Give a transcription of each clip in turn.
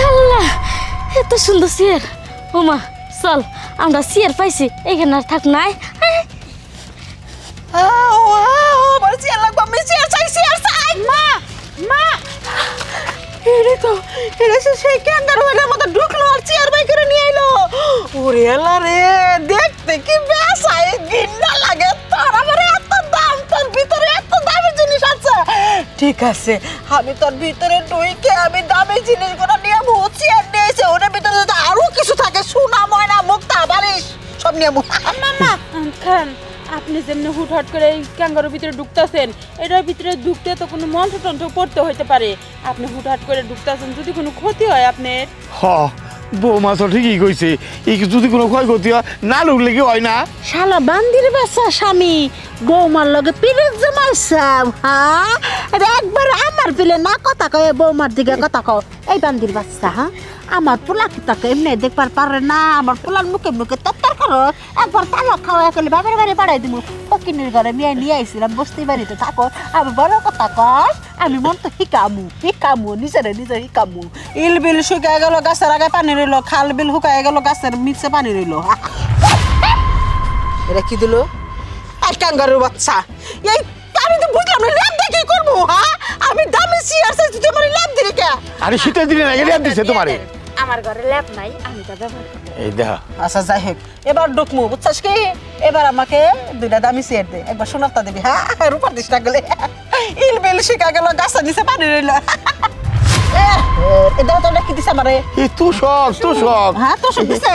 আল্লাহ এত সুন্দর চেয়ার। ওমা চল আমরা চেয়ার পাইছি, এখানে আর থাক নাই। মা মা এরে তো সেই ক্যাঙ্গারুর মতো ঢুকলো আর চেয়ার বাই করে নিয়ে এলো। ওরে আল্লাহ রে, দেখতে কি বেসাই ঘিন্না লাগে। তোর আমার এত দাম, তোর ভিতরে এত দামি জিনিস আছে। ঠিক আছে, আমি তোর ভিতরে ঢুকে আমি দামি জিনিসগুলো নিয়ে চেয়ার নিয়েছে। ওটার ভিতরে যদি আরো কিছু থাকে, সোনা ময়না মুক্তা বারিশ সব নিয়ে মামা খান, আপনি যেমনি হুটহাট করে এই ক্যাঙ্গারুর ভিতরে ঢুকতেছেন, এটার ভিতরে ঢুকতে তো কোনো মন্ত্র টন্ত্র পড়তে হইতে পারে। আপনি হুটহাট করে ঢুকতেছেন, যদি কোনো ক্ষতি হয় আপনার। বৌমা তো ঠিকই কইছে, এই যদি কোনো ক্ষয়ক্ষতি হয় না ঢুকলে কি হয় না? শালা বান্দির বাচ্চা স্বামী বৌমার লগে পিরিত জমাইছাও। হ্যাঁ একবার আমার পিলে না কথা কয়ে বৌমার দিকে কথা কও। এই বান্দির বাচ্চা, হ্যাঁ আমার পোলা কি তাকে এমনি দেখবার পারে না? আমার পোলার মুখে মুখে তত্তর করো। একবার তালাক খাওয়া করলে বাবার বাড়ি বাড়াই দিব। ফকিনের ঘরে নিয়ে আইছিলাম, বস্তি বাড়িতে থাকো। আমি বড় কথা কর, আমি মন তো হিকামু নিজেরে নিজে হিকামু। ইল বিল শুকায় গেল, গাছের আগে পানি রইল। খাল বিল শুকায় গেল, গাছের নিচে পানি রইল। এটা কি দিল? আর ক্যাঙ্গারুর বাচ্চা। এই আমি তো বুঝলাম না, ল্যাব দিয়ে কি করবো? হ্যাঁ আমি দামি চেয়ার চাইছি, তুই আমার ল্যাব দিলি কে? আরে শীতের দিনে না ল্যাব দিছে তোমারে। আমার ঘরে ল্যাপ নাই, আমি তা ব্যবহার করি। এই দেখা। আচ্ছা যাই হোক, এবার ঢুকমু, বুঝছাস কি? এবার আমাকে দুইটা দামি চেয়ার দে, একবার সোনারটা দিবি। হ্যাঁ রূপার দিস না গেলে। ইল বিল শিখা গেল, গাছের নিচে পানি রইল। এটা তো কি দিছে আমারে? এই তুষক। হ্যাঁ তোষক দিছে।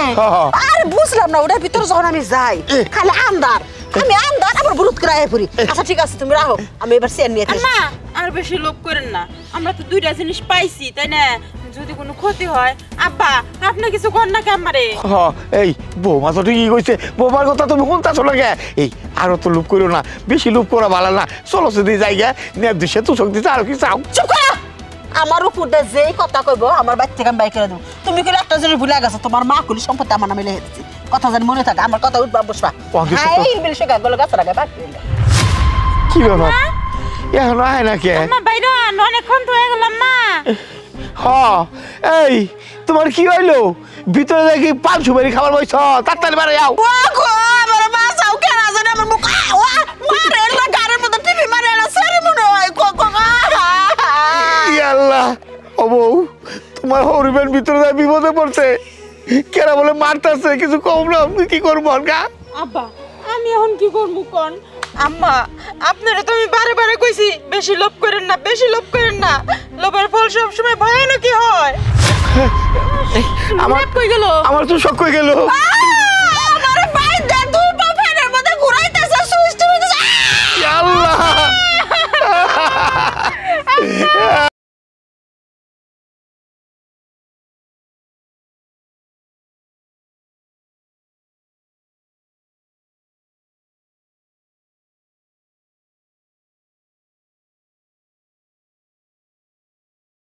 আরে বুঝলাম না, ওটার ভিতরে যখন আমি যাই খালি আন্দার। আমি আন্দার আবার বুরুত করে আয় পড়ি। আচ্ছা ঠিক আছে, তুমি রাখো, আমি এবার চেয়ার নিয়ে আসি। না আর বেশি লোভ করেন না, আমরা তো দুইটা জিনিস পাইছি তাই না? যদি কোনো ক্ষতি হয় আব্বা আপনি কিছু কর না আমারে। এই বৌমা তো ঠিকই কইছে, বৌমার কথা তুমি শুনতাছো না কে? এই আরো তো লোভ করো না, বেশি লোভ করা ভালো না। চলো যদি জায়গা নেপ দিছে তুষক দিছে আর কি চাও। চুপ করো। আমার উপরে যেই কথা কইব আমার বাড়ি থেকে আমি বাই করে দেবো। তুমি কইলে একটা জিনিস ভুলে গেছো, তোমার মা কইলে সম্পত্তি আমার নামে লিখে দিচ্ছি। কথা জানি মনে থাকে, আমার কথা উঠবা বসবা। এই বিল শেখা গেল, গাছের আগে বাকি রইল। কি ব্যাপার এখন আয় না কে? আম্মা বাইরে অনেকক্ষণ তো হয়ে গেলাম মা। এই তোমার কি হইলো? ভিতরে দেখি পান সুপারি খাবার বইছ, তাড়াতাড়ি বাড়ি যাও। আমার মা যাও কেন জানে আমার মুখ মারে না, গাড়ির মতো টিভি মারে না, সেরে মনে হয়। আল্লাহ, ও বউ তোমার হরিবেন ভিতরে যায় বিপদে পড়ছে। কেরা বলে মারতেছে, কিছু কম না, আমি কি করবো? আব্বা আমি এখন কি করবো কোন? আম্মা আপনারা তো আমি বারে বারে কইছি বেশি লোভ করেন না, বেশি লোভ করেন না। লোভের ফল সবসময় ভয়ানকই হয়। আমার কই গেল? আমার তো শখ হয়ে গেল।